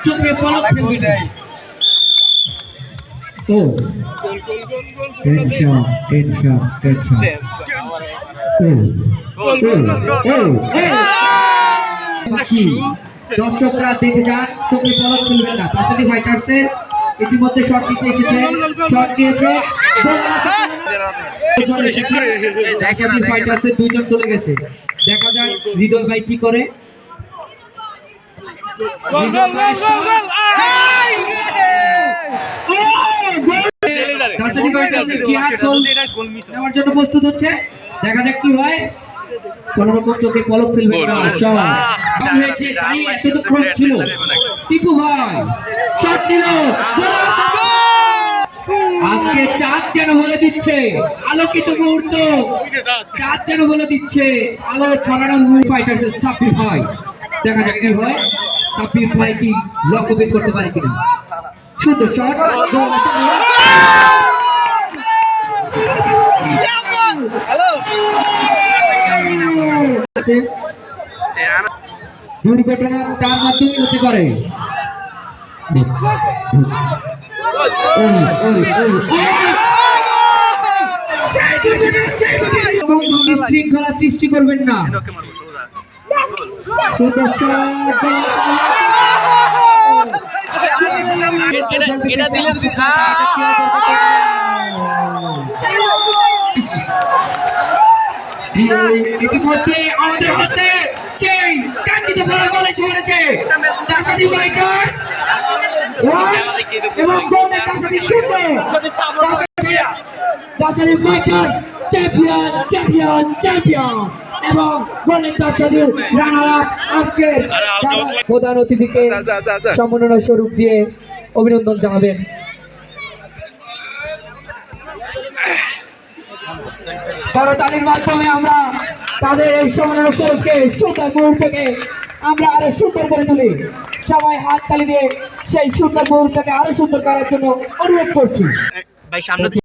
চোখে পলক ফেলবে না। ও হেডশট হেডশট হেডশট দর্শকরা দেখে যান, চোখে পলক ফেলবেন না। তাছাড়া ফাইটার্সে ইতিমধ্যে শট নিতে এসেছে, শট নিয়েছে, ফাইটার্সের দুইজন চলে গেছে। দেখা যায় হৃদয় ভাই কি করে। নেওয়ার জন্য প্রস্তুত হচ্ছে, দেখা যাক কি হয়। কোন রকম চোখে পলক ফেলবেন না। হয়েছে তাই এতক্ষণ ছিল। টিপু ভাই শট নিল, আজকে চাঁদ যেন বলে দিচ্ছে, আলোকিত মুহূর্ত, চাঁদ যেন বলে দিচ্ছে আলো ছড়ানোর ফাইটার্সের সাব্বির ভাই। দেখা যাক কি হয়, সাব্বির ভাই কি লক্ষ্যভেদ করতে পারে কিনা। সুন্দর শট, দুর্ঘটনা তার মাধ্যমে হতে পারে। শৃঙ্খলা সৃষ্টি করবেন না। ইতিমধ্যে আমাদের হাতে সেই কাঙ্ক্ষিত ফলাফল এসে পড়েছে। দাসানি ফাইটার্স এবং গোল্ডেন দাসানি শূন্য। দাসানি ফাইটার্স চ্যাম্পিয়ন চ্যাম্পিয়ন চ্যাম্পিয়ন এবং গোল্ডেন দাসানির রানার আপ। আজকে প্রধান অতিথিকে সম্মাননা স্বরূপ দিয়ে অভিনন্দন জানাবেন। করতালির মাধ্যমে আমরা তাদের এই সম্মাননা স্বরূপকে সুন্দর মুহূর্তকে আমরা আরো সুন্দর করে তুলি। সবাই হাত তালি দিয়ে সেই সুন্দর মুহূর্তকে আরো সুন্দর করার জন্য অনুরোধ করছি।